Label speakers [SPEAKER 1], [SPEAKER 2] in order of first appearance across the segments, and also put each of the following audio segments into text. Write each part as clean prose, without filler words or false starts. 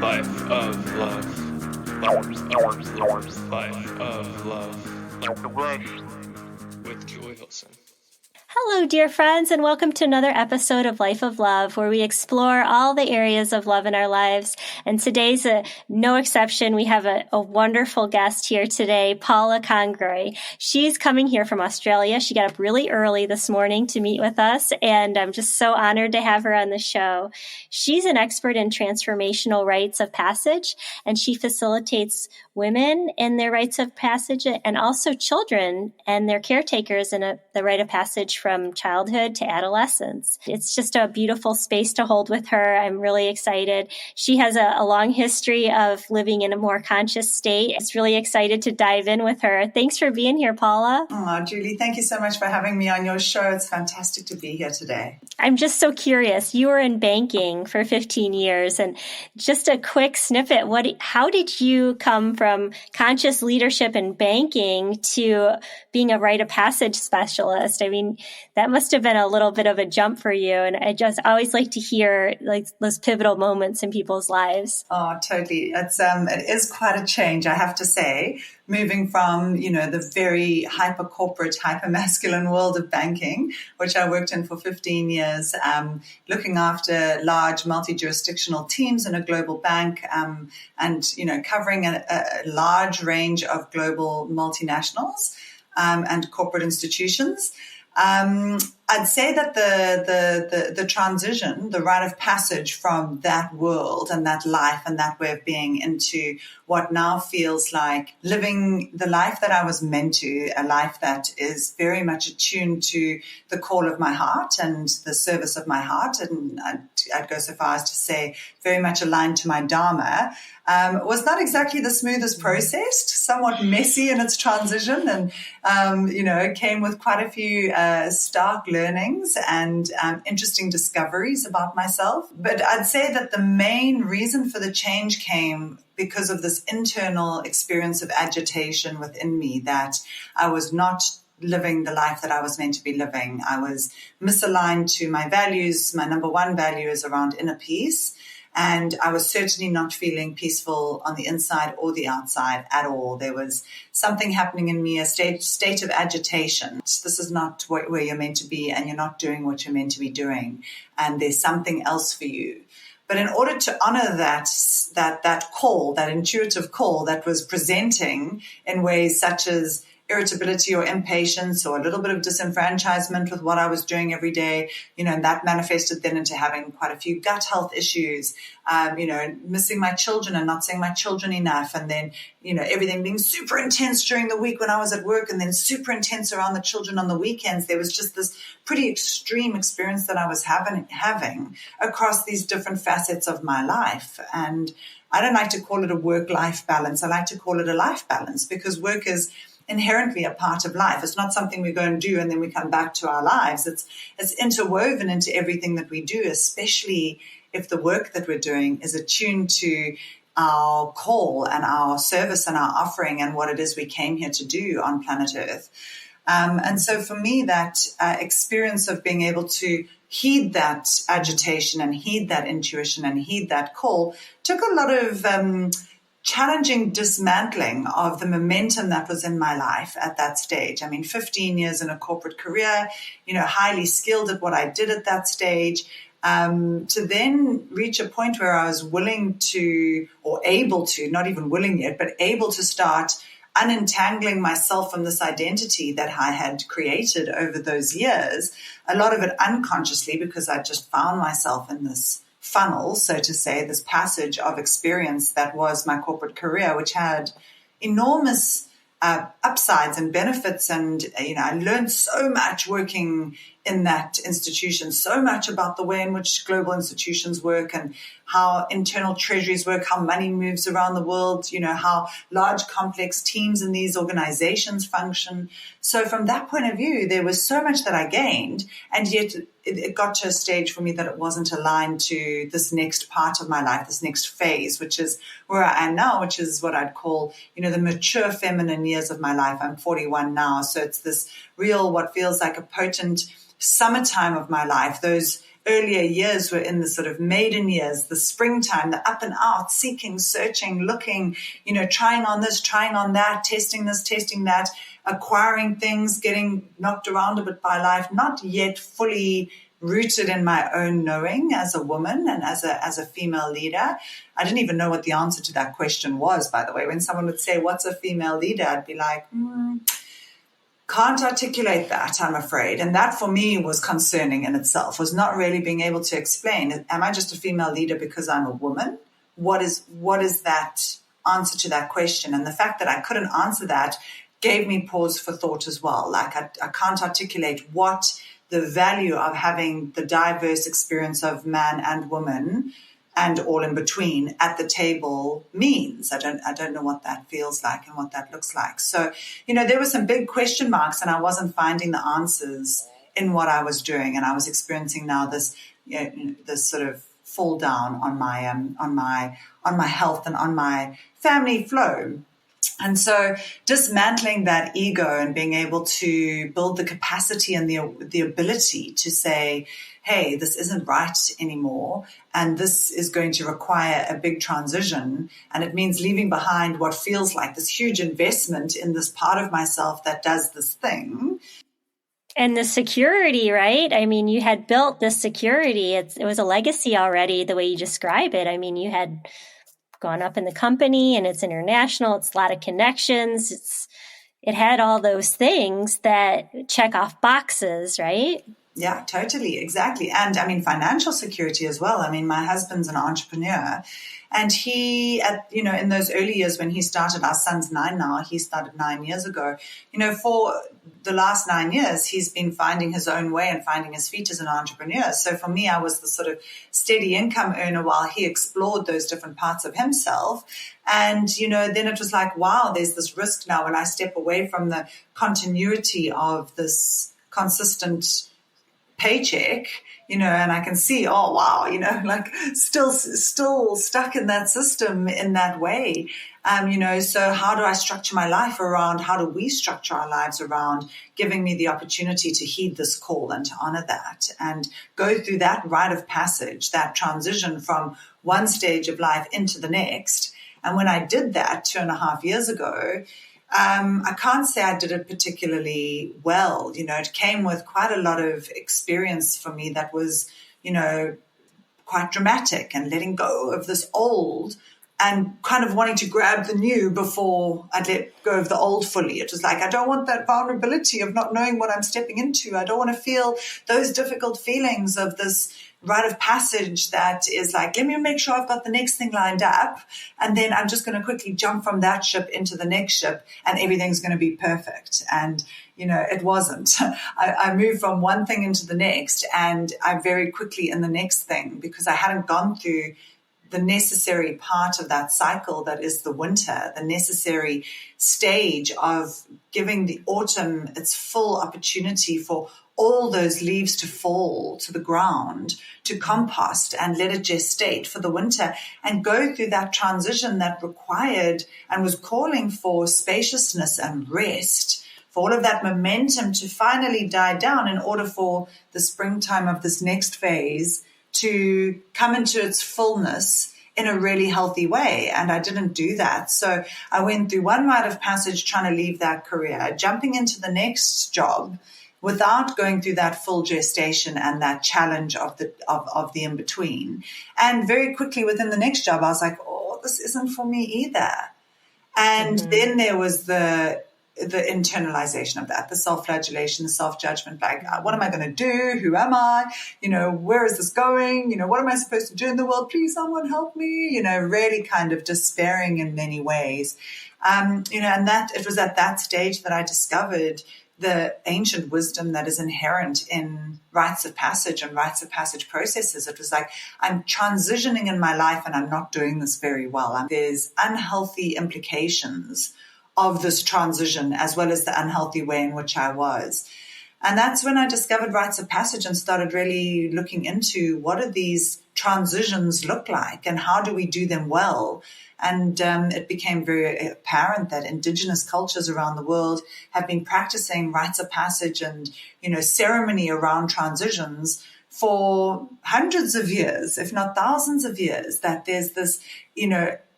[SPEAKER 1] Life of love. Life of love. With Joy Wilson.
[SPEAKER 2] Hello, dear friends, and welcome to another episode of Life of Love, where we explore all the areas of love in our lives. And today's no exception. We have a wonderful guest here today, Paula Conroy. She's coming here from Australia. She got up really early this morning to meet with us, and I'm just so honored to have her on the show. She's an expert in transformational rites of passage, and she facilitates women in their rites of passage and also children and their caretakers in the rite of passage from childhood to adolescence. It's just a beautiful space to hold with her. I'm really excited. She has a long history of living in a more conscious state. It's really excited to dive in with her. Thanks for being here, Paula.
[SPEAKER 3] Oh, Julie, thank you so much for having me on your show. It's fantastic to be here today.
[SPEAKER 2] I'm just so curious. You were in banking for 15 years, and just a quick snippet. How did you come from conscious leadership in banking to being a rite of passage specialist? I mean, that must have been a little bit of a jump for you. And I just always like to hear like those pivotal moments in people's lives.
[SPEAKER 3] Oh, totally. It is quite a change, I have to say, moving from, the very hyper corporate, hyper masculine world of banking, which I worked in for 15 years, looking after large multi-jurisdictional teams in a global bank, and, covering a large range of global multinationals, and corporate institutions. I'd say that the transition, the rite of passage from that world and that life and that way of being into what now feels like living the life that I was meant to, a life that is very much attuned to the call of my heart and the service of my heart. And I'd go so far as to say very much aligned to my Dharma. Was not exactly the smoothest process, somewhat messy in its transition, and it came with quite a few stark learnings and interesting discoveries about myself. But I'd say that the main reason for the change came because of this internal experience of agitation within me, that I was not living the life that I was meant to be living. I was misaligned to my values. My number one value is around inner peace. And I was certainly not feeling peaceful on the inside or the outside at all. There was something happening in me, a state of agitation. This is not where you're meant to be, and you're not doing what you're meant to be doing. And there's something else for you. But in order to honor that call, that intuitive call that was presenting in ways such as irritability or impatience or a little bit of disenfranchisement with what I was doing every day, and that manifested then into having quite a few gut health issues, missing my children and not seeing my children enough. And then, everything being super intense during the week when I was at work and then super intense around the children on the weekends. There was just this pretty extreme experience that I was having across these different facets of my life. And I don't like to call it a work-life balance. I like to call it a life balance, because work is inherently a part of life. It's not something we go and do and then we come back to our lives. It's interwoven into everything that we do, especially if the work that we're doing is attuned to our call and our service and our offering and what it is we came here to do on planet Earth. And so for me, that experience of being able to heed that agitation and heed that intuition and heed that call took a lot of challenging dismantling of the momentum that was in my life at that stage. I mean, 15 years in a corporate career, highly skilled at what I did at that stage, to then reach a point where I was willing to, or able to, not even willing yet, but able to start unentangling myself from this identity that I had created over those years, a lot of it unconsciously, because I just found myself in this funnel, so to say, this passage of experience that was my corporate career, which had enormous upsides and benefits. And, I learned so much working in that institution, so much about the way in which global institutions work and how internal treasuries work, how money moves around the world, how large, complex teams in these organizations function. So from that point of view, there was so much that I gained, and yet it got to a stage for me that it wasn't aligned to this next part of my life, this next phase, which is where I am now, which is what I'd call, the mature feminine years of my life. I'm 41 now. So it's this real, what feels like a potent summertime of my life, those earlier years were in the sort of maiden years, the springtime, the up and out, seeking, searching, looking, trying on this, trying on that, testing this, testing that, acquiring things, getting knocked around a bit by life, not yet fully rooted in my own knowing as a woman and as a female leader. I didn't even know what the answer to that question was, by the way. When someone would say, what's a female leader? I'd be like, can't articulate that, I'm afraid. And that for me was concerning in itself, was not really being able to explain, am I just a female leader because I'm a woman? What is that answer to that question? And the fact that I couldn't answer that gave me pause for thought as well. Like I can't articulate what the value of having the diverse experience of man and woman and all in between at the table means. I don't know what that feels like and what that looks like. So, there were some big question marks, and I wasn't finding the answers in what I was doing. And I was experiencing now this sort of fall down on my health and on my family flow. And so dismantling that ego and being able to build the capacity and the ability to say, hey, this isn't right anymore, and this is going to require a big transition, and it means leaving behind what feels like this huge investment in this part of myself that does this thing.
[SPEAKER 2] And the security, right? I mean, you had built this security. It was a legacy already, the way you describe it. I mean, you had gone up in the company, and it's international. It's a lot of connections. It had all those things that check off boxes, right?
[SPEAKER 3] Yeah, totally. Exactly. And I mean, financial security as well. I mean, my husband's an entrepreneur, and he, in those early years when he started, our son's 9 now, he started 9 years ago, for the last 9 years, he's been finding his own way and finding his feet as an entrepreneur. So for me, I was the sort of steady income earner while he explored those different parts of himself. And, then it was like, wow, there's this risk now when I step away from the continuity of this consistent paycheck, and I can see, oh, wow, like still stuck in that system in that way. So how do I structure my life around, how do we structure our lives around giving me the opportunity to heed this call and to honor that and go through that rite of passage, that transition from one stage of life into the next. And when I did that 2.5 years ago, I can't say I did it particularly well. It came with quite a lot of experience for me that was, quite dramatic, and letting go of this old and kind of wanting to grab the new before I'd let go of the old fully. It was like, I don't want that vulnerability of not knowing what I'm stepping into. I don't want to feel those difficult feelings of this rite of passage that is like, let me make sure I've got the next thing lined up, and then I'm just going to quickly jump from that ship into the next ship, and everything's going to be perfect. And, it wasn't. I moved from one thing into the next, and I very quickly in the next thing, because I hadn't gone through the necessary part of that cycle that is the winter, the necessary stage of giving the autumn its full opportunity for all those leaves to fall to the ground, to compost and let it gestate for the winter, and go through that transition that required and was calling for spaciousness and rest, for all of that momentum to finally die down in order for the springtime of this next phase to come into its fullness in a really healthy way. And I didn't do that. So I went through one rite of passage trying to leave that career, jumping into the next job without going through that full gestation and that challenge of the in-between. And very quickly within the next job, I was like, oh, this isn't for me either. And then there was the internalization of that, the self-flagellation, the self-judgment, like, what am I going to do? Who am I? Where is this going? What am I supposed to do in the world? Please, someone help me, really kind of despairing in many ways. And that it was at that stage that I discovered the ancient wisdom that is inherent in rites of passage and rites of passage processes. It was like, I'm transitioning in my life and I'm not doing this very well. There's unhealthy implications of this transition, as well as the unhealthy way in which I was. And that's when I discovered rites of passage and started really looking into what do these transitions look like and how do we do them well. And it became very apparent that indigenous cultures around the world have been practicing rites of passage and, ceremony around transitions for hundreds of years, if not thousands of years, that there's this,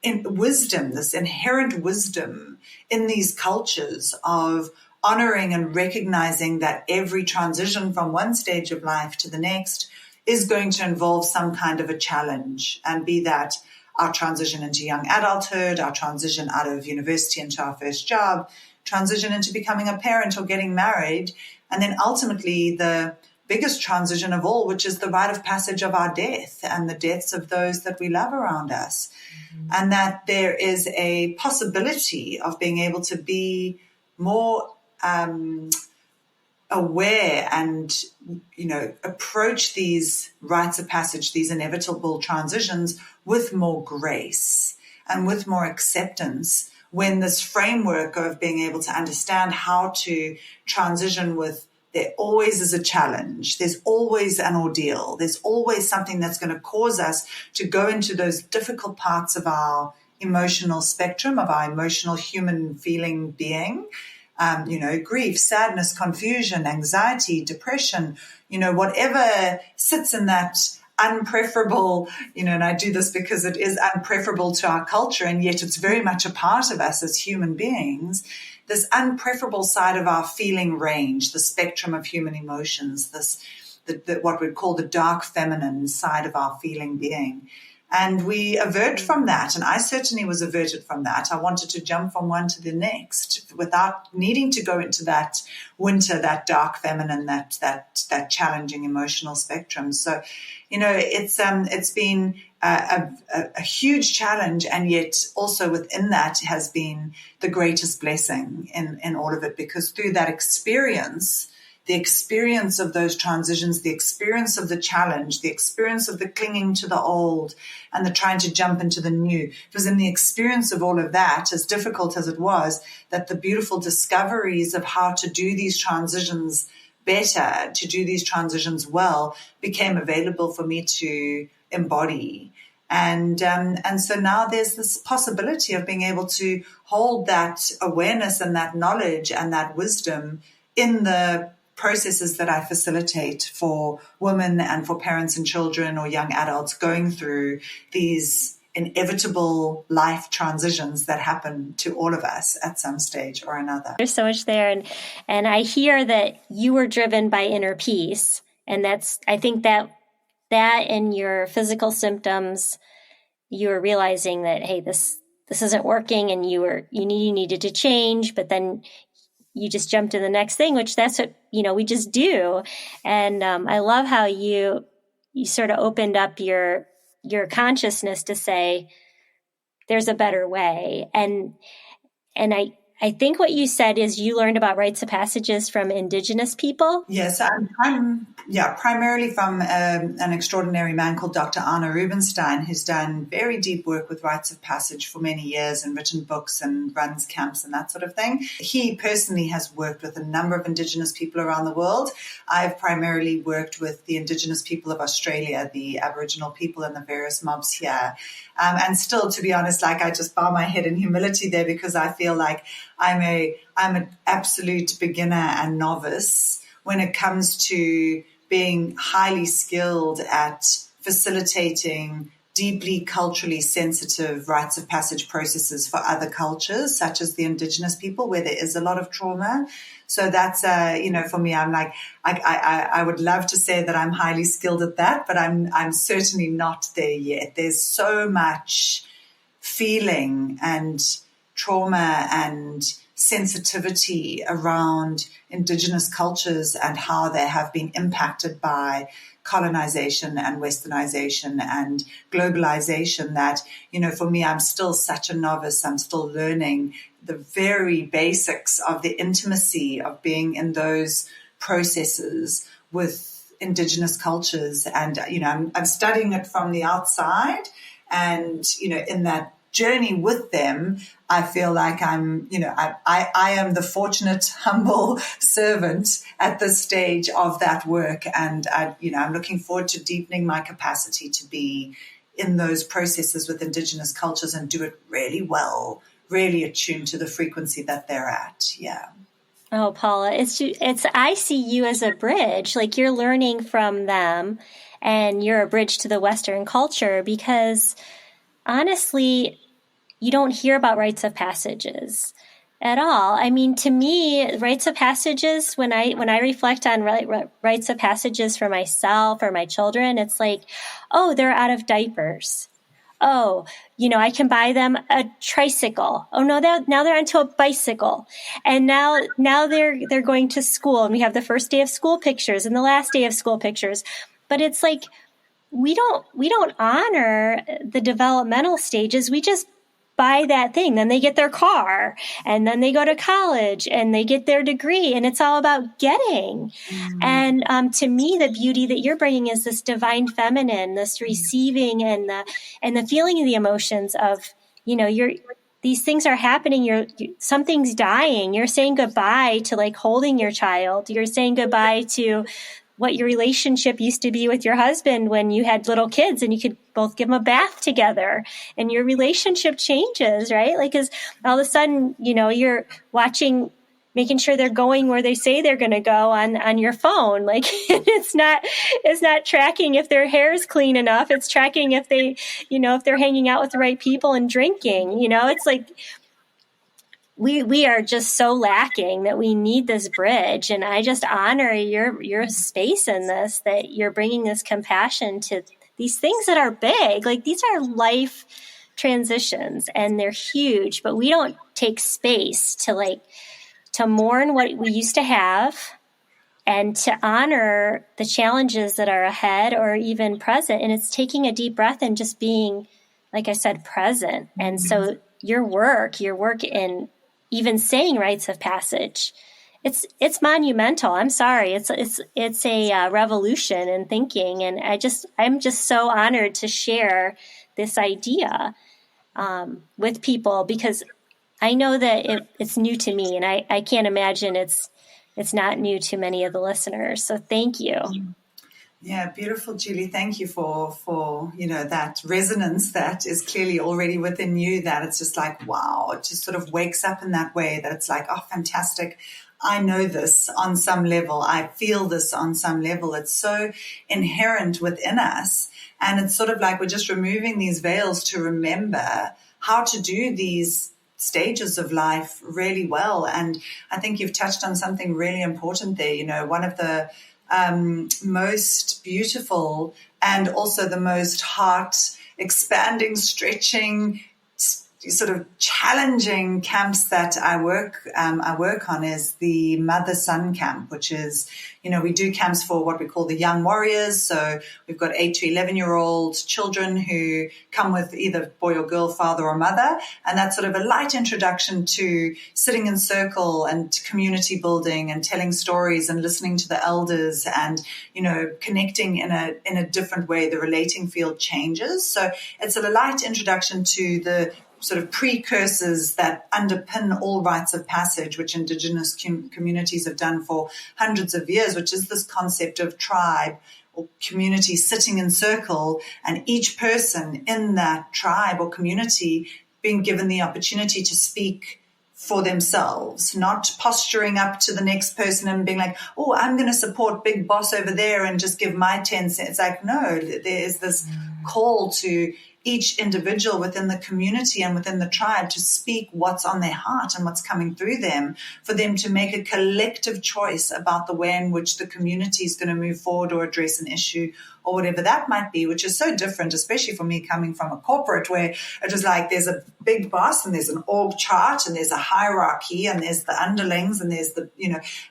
[SPEAKER 3] wisdom, this inherent wisdom in these cultures of honoring and recognizing that every transition from one stage of life to the next is going to involve some kind of a challenge, and be that our transition into young adulthood, our transition out of university into our first job, transition into becoming a parent or getting married, and then ultimately the biggest transition of all, which is the rite of passage of our death and the deaths of those that we love around us. Mm-hmm. And that there is a possibility of being able to be more aware and, approach these rites of passage, these inevitable transitions with more grace and with more acceptance, when this framework of being able to understand how to transition with, there always is a challenge, there's always an ordeal, there's always something that's going to cause us to go into those difficult parts of our emotional spectrum, of our emotional human feeling being, grief, sadness, confusion, anxiety, depression, whatever sits in that unpreferable, and I do this because it is unpreferable to our culture, and yet it's very much a part of us as human beings, this unpreferable side of our feeling range, the spectrum of human emotions, what we call the dark feminine side of our feeling being. And we avert from that. And I certainly was averted from that. I wanted to jump from one to the next without needing to go into that winter, that dark feminine, that challenging emotional spectrum. So, it's been a huge challenge, and yet also within that has been the greatest blessing in all of it, because through that experience, the experience of those transitions, the experience of the challenge, the experience of the clinging to the old and the trying to jump into the new. It was in the experience of all of that, as difficult as it was, that the beautiful discoveries of how to do these transitions better, to do these transitions well, became available for me to embody. And so now there's this possibility of being able to hold that awareness and that knowledge and that wisdom in the processes that I facilitate for women and for parents and children or young adults going through these inevitable life transitions that happen to all of us at some stage or another.
[SPEAKER 2] There's so much there. And I hear that you were driven by inner peace. And I think that in your physical symptoms, you were realizing that, hey, this isn't working, and you needed to change, but then you just jump to the next thing, which that's what, we just do. And I love how you sort of opened up your consciousness to say, there's a better way. And I think what you said is you learned about rites of passages from Indigenous people.
[SPEAKER 3] Yes, I'm primarily from an extraordinary man called Dr. Arno Rubinstein, who's done very deep work with rites of passage for many years and written books and runs camps and that sort of thing. He personally has worked with a number of Indigenous people around the world. I've primarily worked with the Indigenous people of Australia, the Aboriginal people and the various mobs here. And still, to be honest, I just bow my head in humility there, because I feel like I'm an absolute beginner and novice when it comes to being highly skilled at facilitating deeply culturally sensitive rites of passage processes for other cultures, such as the Indigenous people, where there is a lot of trauma. So that's, for me, I'm like, I would love to say that I'm highly skilled at that, but I'm certainly not there yet. There's so much feeling and trauma and sensitivity around Indigenous cultures and how they have been impacted by colonization and westernization and globalization that, for me, I'm still such a novice. I'm still learning the very basics of the intimacy of being in those processes with Indigenous cultures. And, I'm studying it from the outside, and, in that journey with them, I feel like I'm, I am the fortunate, humble servant at this stage of that work. And, I'm looking forward to deepening my capacity to be in those processes with Indigenous cultures and do it really well, really attuned to the frequency that they're at. Yeah.
[SPEAKER 2] Oh, Paula, I see you as a bridge. Like you're learning from them and you're a bridge to the Western culture because honestly, you don't hear about rites of passages at all. I mean, to me, rites of passages, when I reflect on rites of passages for myself or my children, it's like, oh, they're out of diapers. Oh, I can buy them a tricycle. Oh no, now they're onto a bicycle. And now they're going to school and we have the first day of school pictures and the last day of school pictures. But it's like we don't honor the developmental stages. We just buy that thing. Then they get their car and then they go to college and they get their degree and it's all about getting. And to me, the beauty that you're bringing is this divine feminine, this receiving and the feeling of the emotions of, these things are happening. Something's dying. You're saying goodbye to like holding your child. You're saying goodbye to what your relationship used to be with your husband when you had little kids and you could both give them a bath together and your relationship changes, right? Like, cause all of a sudden, you're watching, making sure they're going where they say they're going to go on your phone. Like it's not tracking if their hair is clean enough. It's tracking if they, if they're hanging out with the right people and drinking, it's like, we are just so lacking that we need this bridge. And I just honor your space in this, that you're bringing this compassion to these things that are big. Like these are life transitions and they're huge, but we don't take space to mourn what we used to have and to honor the challenges that are ahead or even present. And it's taking a deep breath and just being, like I said, present. And so your work in even saying rites of passage, it's monumental. I'm sorry. It's a revolution in thinking. And I'm just so honored to share this idea with people because I know that it's new to me and I can't imagine it's not new to many of the listeners. So thank you.
[SPEAKER 3] Yeah, beautiful, Julie. Thank you for that resonance that is clearly already within you, that it's just like, wow, it just sort of wakes up in that way that it's like, oh, fantastic. I know this on some level. I feel this on some level. It's so inherent within us. And it's sort of like we're just removing these veils to remember how to do these stages of life really well. And I think you've touched on something really important there. One of the most beautiful and also the most heart expanding, stretching, sort of challenging camps that I work on is the mother-son camp, which is, we do camps for what we call the young warriors. So we've got 8 to 11-year-old children who come with either boy or girl, father or mother. And that's sort of a light introduction to sitting in circle and community building and telling stories and listening to the elders and, connecting in a different way. The relating field changes. So it's a light introduction to the sort of precursors that underpin all rites of passage, which Indigenous communities have done for hundreds of years, which is this concept of tribe or community sitting in circle, and each person in that tribe or community being given the opportunity to speak for themselves, not posturing up to the next person and being like, oh, I'm going to support big boss over there and just give my 10 cents. It's like, no, there is this call to each individual within the community and within the tribe to speak what's on their heart and what's coming through them, for them to make a collective choice about the way in which the community is going to move forward or address an issue or whatever that might be, which is so different, especially for me coming from a corporate where it was like there's a big boss and there's an org chart and there's a hierarchy and there's the underlings and there's the,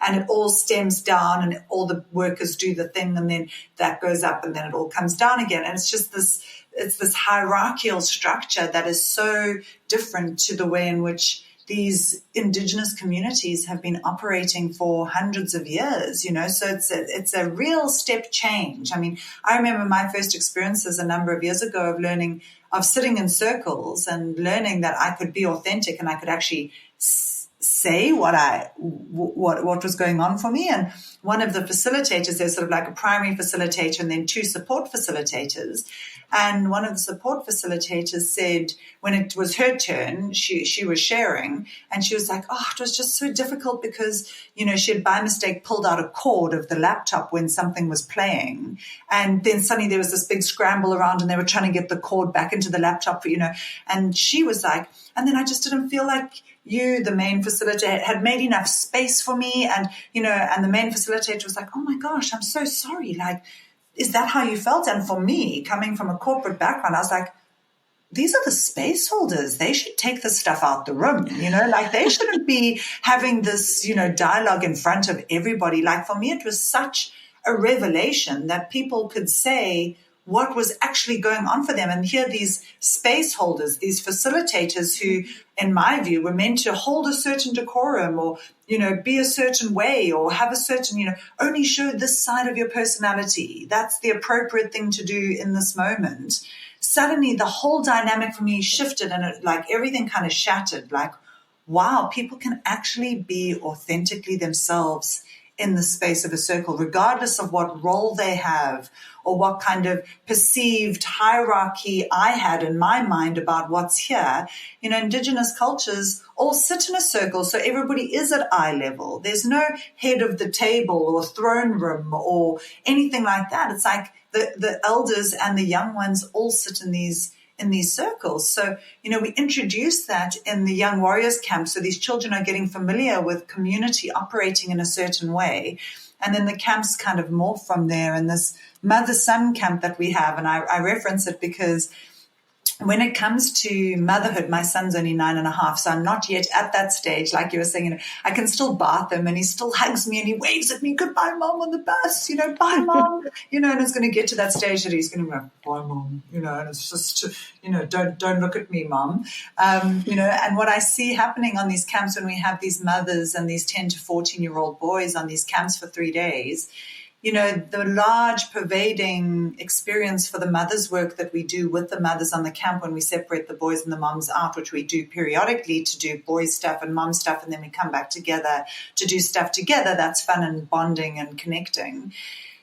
[SPEAKER 3] and it all stems down and all the workers do the thing and then that goes up and then it all comes down again. And it's just this hierarchical structure that is so different to the way in which these Indigenous communities have been operating for hundreds of years, so it's a real step change. I mean, I remember my first experiences a number of years ago of sitting in circles and learning that I could be authentic and I could actually say what was going on for me. And one of the facilitators, there's sort of like a primary facilitator and then two support facilitators. And one of the support facilitators said, when it was her turn, she was sharing, and she was like, oh, it was just so difficult because, she had by mistake pulled out a cord of the laptop when something was playing. And then suddenly there was this big scramble around and they were trying to get the cord back into the laptop, and she was like, and then I just didn't feel like you, the main facilitator, had made enough space for me. And, and the main facilitator was like, oh my gosh, I'm so sorry. Like, is that how you felt? And for me, coming from a corporate background, I was like, these are the space holders. They should take the stuff out the room, like they shouldn't be having this, dialogue in front of everybody. Like for me, it was such a revelation that people could say what was actually going on for them. And here these space holders, these facilitators who, in my view, were meant to hold a certain decorum or, be a certain way or have a certain, only show this side of your personality. That's the appropriate thing to do in this moment. Suddenly the whole dynamic for me shifted and everything kind of shattered. Like, wow, people can actually be authentically themselves in the space of a circle, regardless of what role they have or what kind of perceived hierarchy I had in my mind about what's here. Indigenous cultures all sit in a circle, so everybody is at eye level. There's no head of the table or throne room or anything like that. It's like the elders and the young ones all sit in these circles. So, we introduce that in the Young Warriors camp. So these children are getting familiar with community operating in a certain way. And then the camps kind of morph from there. And this mother-son camp that we have, and I reference it because when it comes to motherhood, my son's only 9.5, so I'm not yet at that stage. Like you were saying, I can still bath him and he still hugs me and he waves at me, goodbye, mom, on the bus, bye, mom, and it's going to get to that stage that he's going to go, bye, mom, and it's just, don't look at me, mom. And what I see happening on these camps when we have these mothers and these 10 to 14-year-old boys on these camps for 3 days, the large pervading experience for the mothers work that we do with the mothers on the camp when we separate the boys and the moms out, which we do periodically to do boys stuff and mom stuff, and then we come back together to do stuff together. That's fun and bonding and connecting,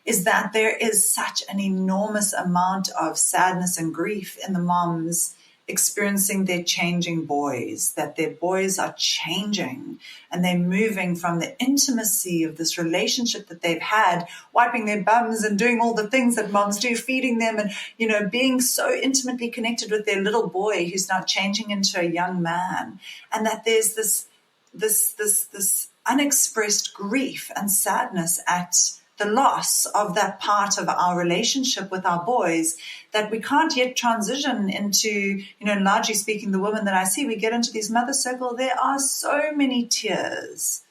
[SPEAKER 3] is that there is such an enormous amount of sadness and grief in the moms experiencing their changing boys, that their boys are changing and they're moving from the intimacy of this relationship that they've had, wiping their bums and doing all the things that moms do, feeding them and, being so intimately connected with their little boy who's now changing into a young man. And that there's this unexpressed grief and sadness at the loss of that part of our relationship with our boys that we can't yet transition into, largely speaking, the women that I see, we get into these mother circle, there are so many tears,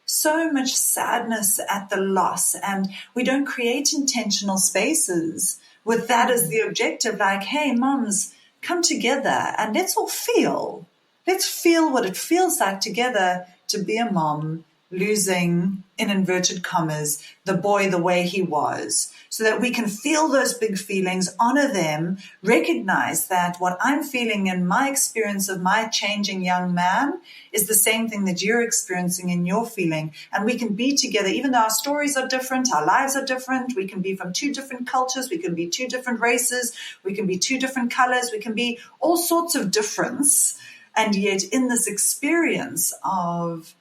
[SPEAKER 3] so much sadness at the loss, and we don't create intentional spaces with that as the objective, like, hey, moms, come together and let's all feel. Let's feel what it feels like together to be a mom losing, in inverted commas, the boy the way he was, so that we can feel those big feelings, honor them, recognize that what I'm feeling in my experience of my changing young man is the same thing that you're experiencing in your feeling. And we can be together, even though our stories are different, our lives are different, we can be from two different cultures, we can be two different races, we can be two different colors, we can be all sorts of difference. And yet in this experience of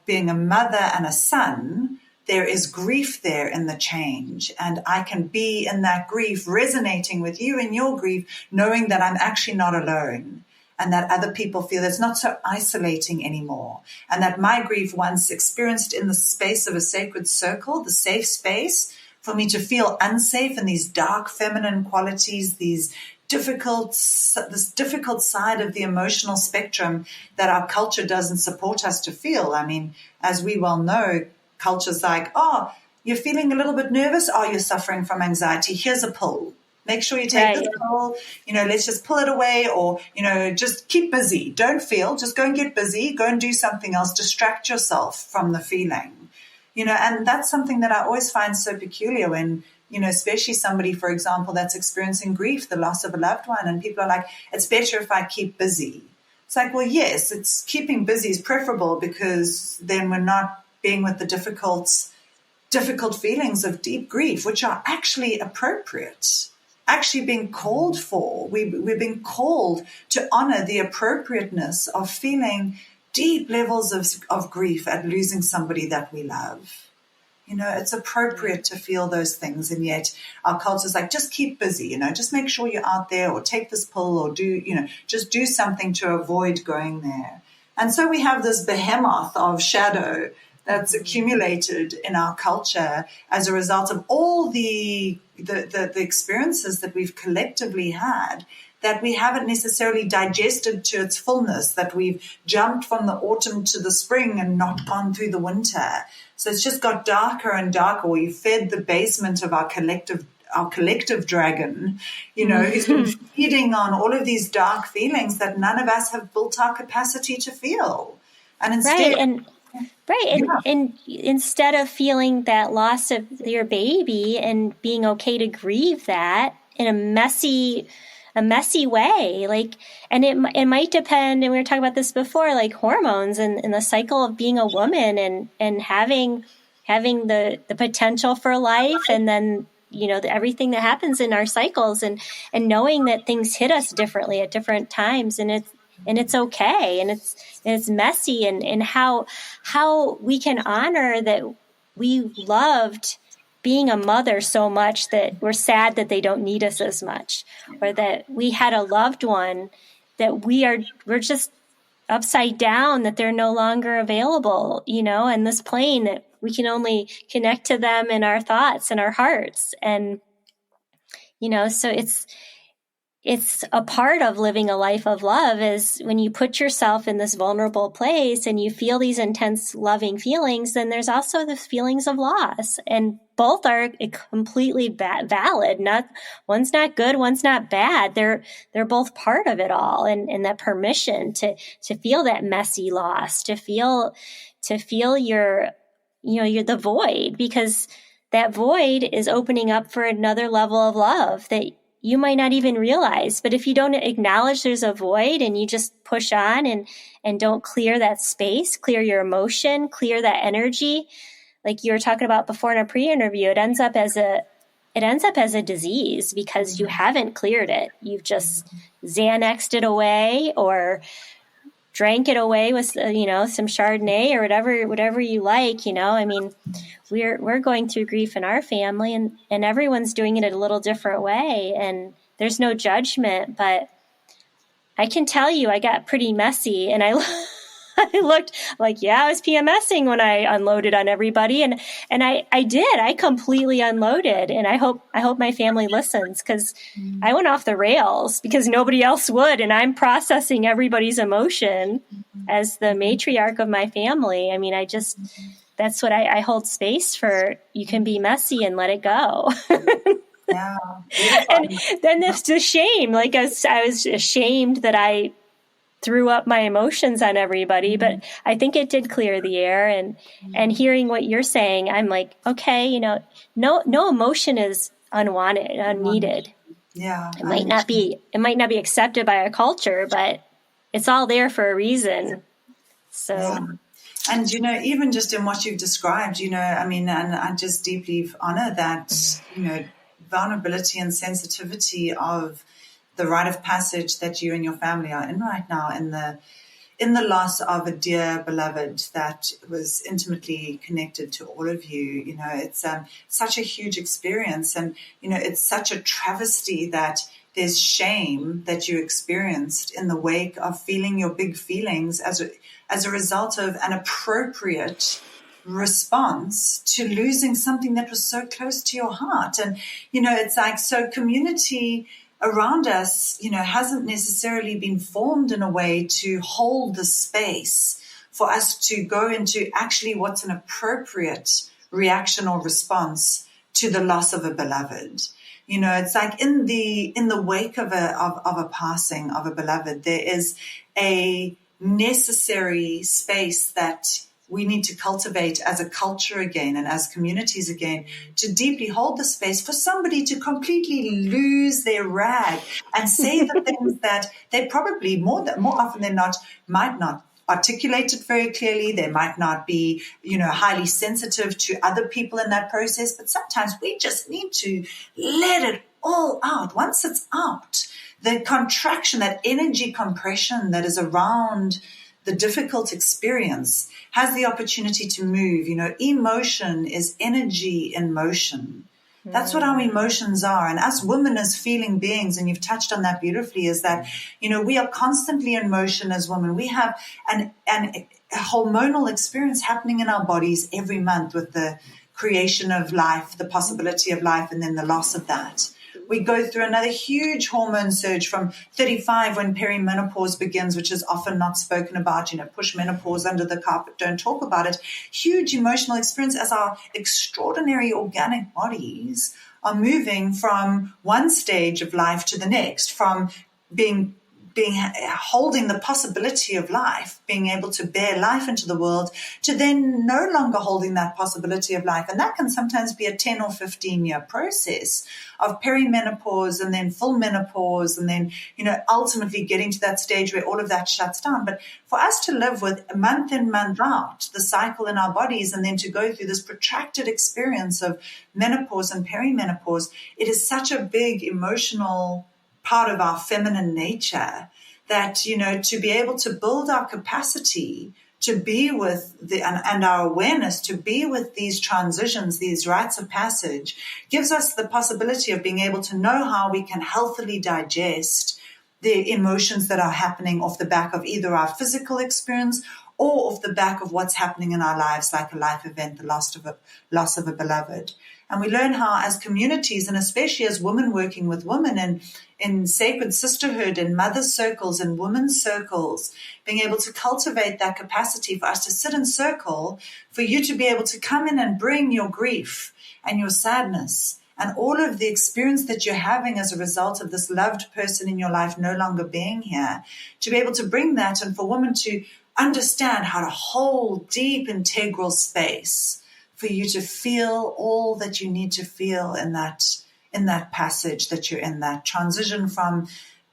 [SPEAKER 3] being a mother and a son, there is grief there in the change. And I can be in that grief, resonating with you in your grief, knowing that I'm actually not alone and that other people feel it's not so isolating anymore. And that my grief, once experienced in the space of a sacred circle, the safe space, for me to feel unsafe in these dark feminine qualities, this difficult side of the emotional spectrum that our culture doesn't support us to feel. I mean, as we well know, culture's like, oh, you're feeling a little bit nervous. Oh, you're suffering from anxiety. Here's a pill. Make sure you take this pill. Let's just pull it away, or, just keep busy. Don't feel. Just go and get busy. Go and do something else. Distract yourself from the feeling. And that's something that I always find so peculiar when, especially somebody, for example, that's experiencing grief, the loss of a loved one. And people are like, it's better if I keep busy. It's like, well, yes, it's keeping busy is preferable because then we're not being with the difficult feelings of deep grief, which are actually appropriate, actually being called for. We've been called to honor the appropriateness of feeling deep levels of grief at losing somebody that we love. It's appropriate to feel those things. And yet our culture's like, just keep busy, just make sure you're out there, or take this pill, or just do something to avoid going there. And so we have this behemoth of shadow that's accumulated in our culture as a result of all the experiences that we've collectively had, that we haven't necessarily digested to its fullness, that we've jumped from the autumn to the spring and not gone through the winter. So it's just got darker and darker. We fed the basement of our collective dragon, who's been feeding on all of these dark feelings that none of us have built our capacity to feel. And instead,
[SPEAKER 2] and instead of feeling that loss of your baby and being okay to grieve that in a messy way, and it might depend, and we were talking about this before, like hormones and the cycle of being a woman and having the potential for life, and then everything that happens in our cycles, and knowing that things hit us differently at different times, and it's okay, and it's messy, and how we can honor that we loved being a mother so much that we're sad that they don't need us as much, or that we had a loved one that we're just upside down, that they're no longer available, and this plane that we can only connect to them in our thoughts and our hearts. And, so it's a part of living a life of love, is when you put yourself in this vulnerable place and you feel these intense loving feelings, then there's also the feelings of loss, and both are completely valid. One's not good, one's not bad. They're both part of it all. And that permission to feel that messy loss, to feel you're the void, because that void is opening up for another level of love that you might not even realize. But if you don't acknowledge there's a void, and you just push on and don't clear that space, clear your emotion, clear that energy, like you were talking about before in a pre-interview, it ends up as a disease because you haven't cleared it. You've just Xanaxed it away, or drank it away with some Chardonnay or whatever you like. I mean, we're going through grief in our family, and everyone's doing it a little different way, and there's no judgment. But I can tell you, I got pretty messy, and I looked like, I was PMSing when I unloaded on everybody, and I did. I completely unloaded, and I hope my family listens, because I went off the rails because nobody else would, and I'm processing everybody's emotion as the matriarch of my family. I mean, that's what I hold space for. You can be messy and let it go.
[SPEAKER 3] Yeah.
[SPEAKER 2] And then there's the shame. Like I was ashamed that I threw up my emotions on everybody, but I think it did clear the air. And hearing what you're saying, I'm like, okay, no emotion is unwanted, unneeded.
[SPEAKER 3] Yeah.
[SPEAKER 2] It might not be accepted by our culture, but it's all there for a reason. So.
[SPEAKER 3] Yeah. And, even just in what you've described, and I just deeply honor that, vulnerability and sensitivity of the rite of passage that you and your family are in right now, in the loss of a dear beloved that was intimately connected to all of you. It's such a huge experience, and it's such a travesty that there's shame that you experienced in the wake of feeling your big feelings as a result of an appropriate response to losing something that was so close to your heart. And it's like, so community around us, hasn't necessarily been formed in a way to hold the space for us to go into actually what's an appropriate reaction or response to the loss of a beloved. It's like in the wake of a passing of a beloved, there is a necessary space that we need to cultivate as a culture again and as communities again to deeply hold the space for somebody to completely lose their rag and say the things that they probably more often than not might not articulate it very clearly. They might not be, highly sensitive to other people in that process, but sometimes we just need to let it all out. Once it's out, the contraction, that energy compression that is around the difficult experience has the opportunity to move. Emotion is energy in motion. That's what our emotions are. And us women as feeling beings, and you've touched on that beautifully, is that, we are constantly in motion as women. We have a hormonal experience happening in our bodies every month with the creation of life, the possibility of life, and then the loss of that. We go through another huge hormone surge from 35 when perimenopause begins, which is often not spoken about, push menopause under the carpet, don't talk about it. Huge emotional experience as our extraordinary organic bodies are moving from one stage of life to the next, from being holding the possibility of life, being able to bear life into the world, to then no longer holding that possibility of life. And that can sometimes be a 10 or 15 year process of perimenopause and then full menopause and then, ultimately getting to that stage where all of that shuts down. But for us to live with month in, month out, the cycle in our bodies, and then to go through this protracted experience of menopause and perimenopause, it is such a big emotional part of our feminine nature that, to be able to build our capacity to be with and our awareness to be with these transitions, these rites of passage, gives us the possibility of being able to know how we can healthily digest the emotions that are happening off the back of either our physical experience or off the back of what's happening in our lives, like a life event, the loss of a beloved. And we learn how, as communities, and especially as women working with women and in sacred sisterhood and mother circles and women's circles, being able to cultivate that capacity for us to sit in circle, for you to be able to come in and bring your grief and your sadness and all of the experience that you're having as a result of this loved person in your life no longer being here, to be able to bring that, and for women to understand how to hold deep integral space for you to feel all that you need to feel in that passage that you're in, that transition from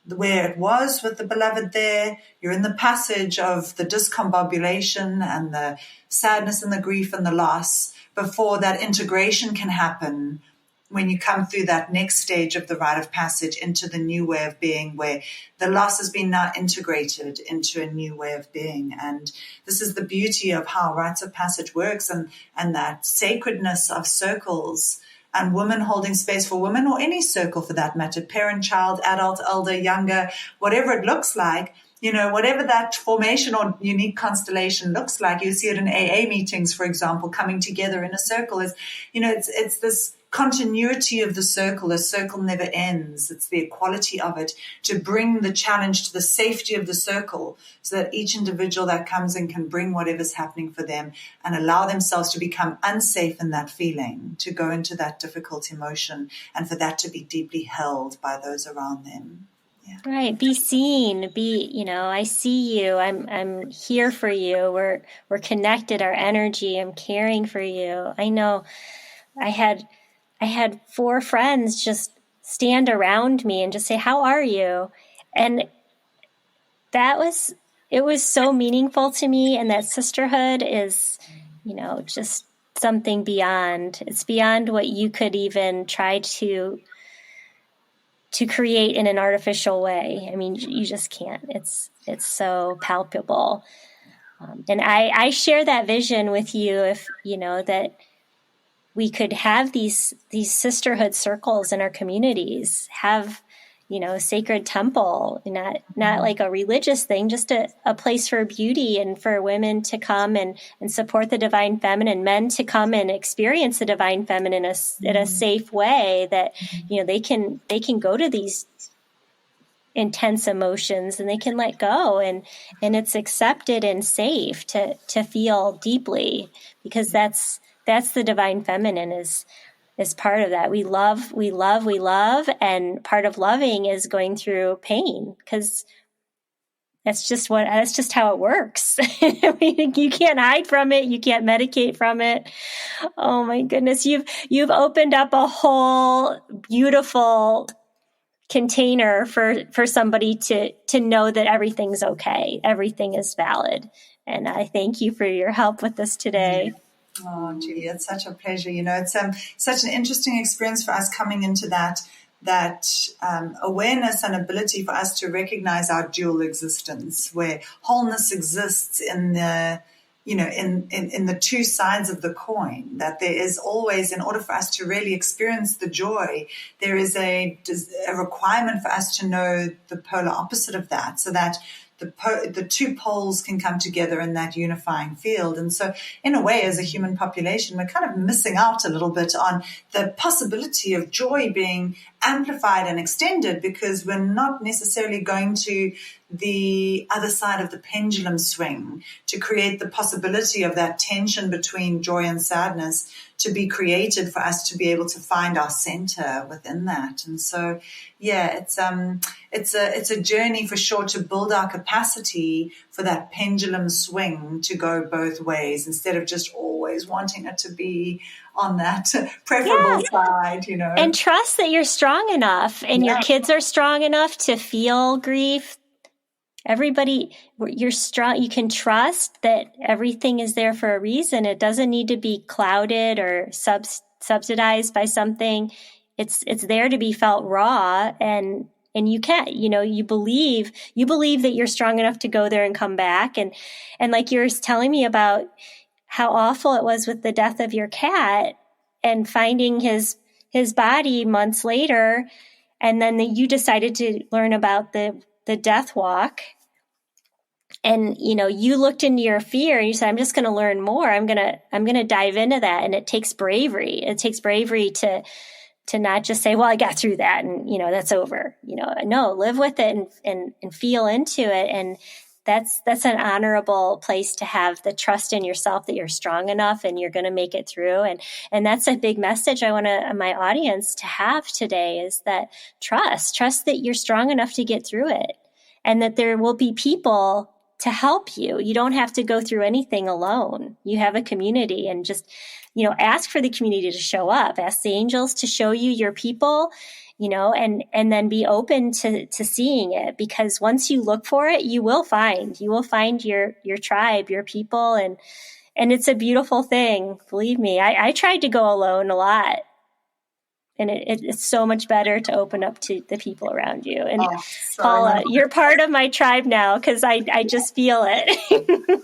[SPEAKER 3] where it was with the beloved there. You're in the passage of the discombobulation and the sadness and the grief and the loss before that integration can happen when you come through that next stage of the rite of passage into the new way of being, where the loss has been now integrated into a new way of being. And this is the beauty of how rites of passage works, and that sacredness of circles and women holding space for women, or any circle for that matter, parent, child, adult, elder, younger, whatever it looks like. Whatever that formation or unique constellation looks like, you see it in AA meetings, for example, coming together in a circle is, it's this continuity of the circle. A circle never ends. It's the equality of it, to bring the challenge to the safety of the circle, so that each individual that comes in can bring whatever's happening for them and allow themselves to become unsafe in that feeling, to go into that difficult emotion, and for that to be deeply held by those around them. Yeah.
[SPEAKER 2] Right. Be seen. I see you. I'm here for you. We're connected. Our energy. I'm caring for you. I know I had 4 friends just stand around me and just say, "How are you?" And it was so meaningful to me. And that sisterhood is, just something beyond. It's beyond what you could even try to create in an artificial way. I mean, you just can't. It's so palpable. And I share that vision with you, if, that we could have these sisterhood circles in our communities, have, sacred temple, not like a religious thing, just a place for beauty and for women to come and support the divine feminine, men to come and experience the divine feminine in a safe way, that, they can go to these intense emotions and they can let go, and it's accepted and safe to feel deeply, because that's the divine feminine is part of that. We love, and part of loving is going through pain, because that's just how it works. I mean, you can't hide from it. You can't medicate from it. Oh my goodness. You've opened up a whole beautiful container for somebody to know that everything's okay. Everything is valid. And I thank you for your help with this today.
[SPEAKER 3] Oh, Julie, it's such a pleasure. It's such an interesting experience for us coming into that awareness and ability for us to recognize our dual existence, where wholeness exists in the in the two sides of the coin, that there is always, in order for us to really experience the joy, there is a requirement for us to know the polar opposite of that, so that the two poles can come together in that unifying field. And so in a way, as a human population, we're kind of missing out a little bit on the possibility of joy being amplified and extended, because we're not necessarily going to the other side of the pendulum swing to create the possibility of that tension between joy and sadness to be created for us to be able to find our center within that. And so, yeah, it's a journey for sure to build our capacity for that pendulum swing to go both ways, instead of just always wanting it to be on that preferable side,
[SPEAKER 2] And trust that you're strong enough and your kids are strong enough to feel grief. Everybody, you're strong. You can trust that everything is there for a reason. It doesn't need to be clouded or subsidized by something. It's there to be felt raw, and you can't, you believe that you're strong enough to go there and come back. And like you're telling me about how awful it was with the death of your cat and finding his body months later. And then you decided to learn about the death walk. And, you looked into your fear and you said, I'm just going to learn more. I'm going to dive into that. And it takes bravery. It takes bravery to not just say, well, I got through that and, that's over. No, live with it and feel into it. And that's an honorable place to have the trust in yourself that you're strong enough and you're going to make it through. And that's a big message I want my audience to have today, is that trust that you're strong enough to get through it, and that there will be people to help you. You don't have to go through anything alone. You have a community, and just, ask for the community to show up. Ask the angels to show you your people, and then be open to seeing it, because once you look for it, you will find your tribe, your people. And it's a beautiful thing. Believe me, I tried to go alone a lot. And it's so much better to open up to the people around you. And Paula, you're part of my tribe now, because I just feel it.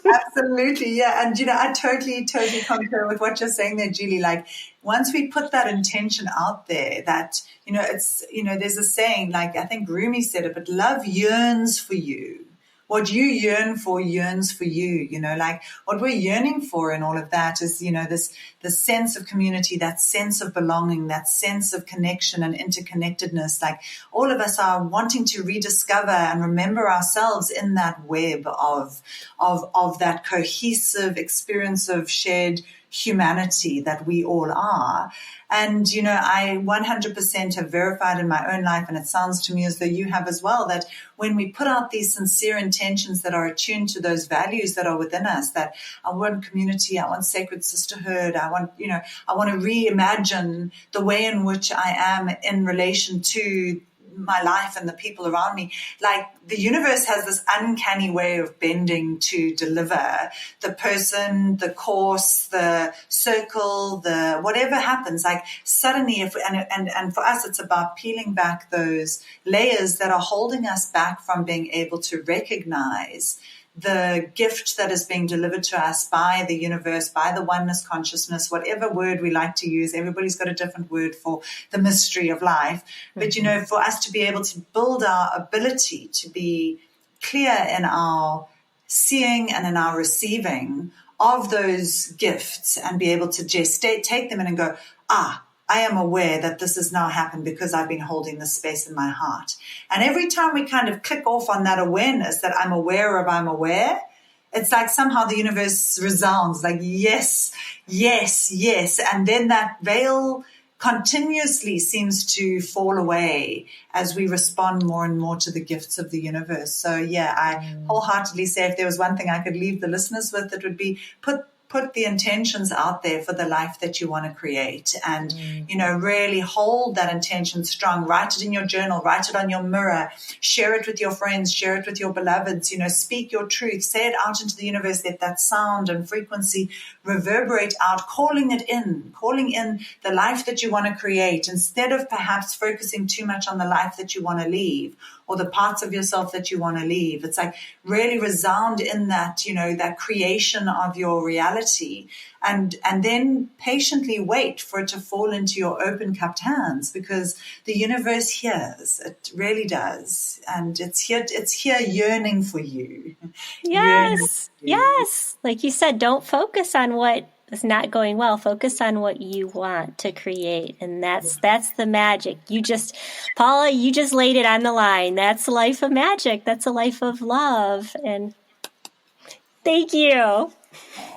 [SPEAKER 3] Absolutely, yeah. And, I totally concur with what you're saying there, Julie. Like, once we put that intention out there, that, it's, there's a saying, like, I think Rumi said it, but love yearns for you. What you yearn for yearns for you, like what we're yearning for in all of that is, this sense of community, that sense of belonging, that sense of connection and interconnectedness. Like, all of us are wanting to rediscover and remember ourselves in that web of that cohesive experience of shared humanity that we all are. And, I 100% have verified in my own life, and it sounds to me as though you have as well, that when we put out these sincere intentions that are attuned to those values that are within us, that I want community, I want sacred sisterhood, I want to reimagine the way in which I am in relation to my life and the people around me. Like, the universe has this uncanny way of bending to deliver the person, the course, the circle, the whatever happens. Like, suddenly, and for us, it's about peeling back those layers that are holding us back from being able to recognize the gift that is being delivered to us by the universe, by the oneness consciousness, whatever word we like to use. Everybody's got a different word for the mystery of life. But, for us to be able to build our ability to be clear in our seeing and in our receiving of those gifts, and be able to just take them in and go, I am aware that this has now happened because I've been holding this space in my heart. And every time we kind of click off on that awareness that I'm aware of, I'm aware, it's like somehow the universe resounds like, yes, yes, yes. And then that veil continuously seems to fall away as we respond more and more to the gifts of the universe. So yeah, I wholeheartedly say if there was one thing I could leave the listeners with, it would be put the intentions out there for the life that you want to create, and really hold that intention strong. Write it in your journal, write it on your mirror, share it with your friends, share it with your beloveds. Speak your truth, say it out into the universe. Let that sound and frequency reverberate out, calling in the life that you want to create, instead of perhaps focusing too much on the life that you want to leave or the parts of yourself that you want to leave. It's like really resound in that, that creation of your reality, and then patiently wait for it to fall into your open cupped hands, because the universe hears. It really does. And it's here yearning for you.
[SPEAKER 2] Yes. Yes. Like you said, don't focus on what is not going well. Focus on what you want to create. And that's the magic. Paula, you just laid it on the line. That's a life of magic. That's a life of love. And thank you.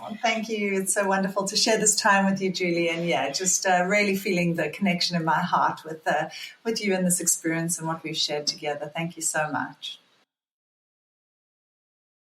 [SPEAKER 3] Oh, thank you. It's so wonderful to share this time with you, Julie. And yeah, just really feeling the connection in my heart with you and this experience and what we've shared together. Thank you so much.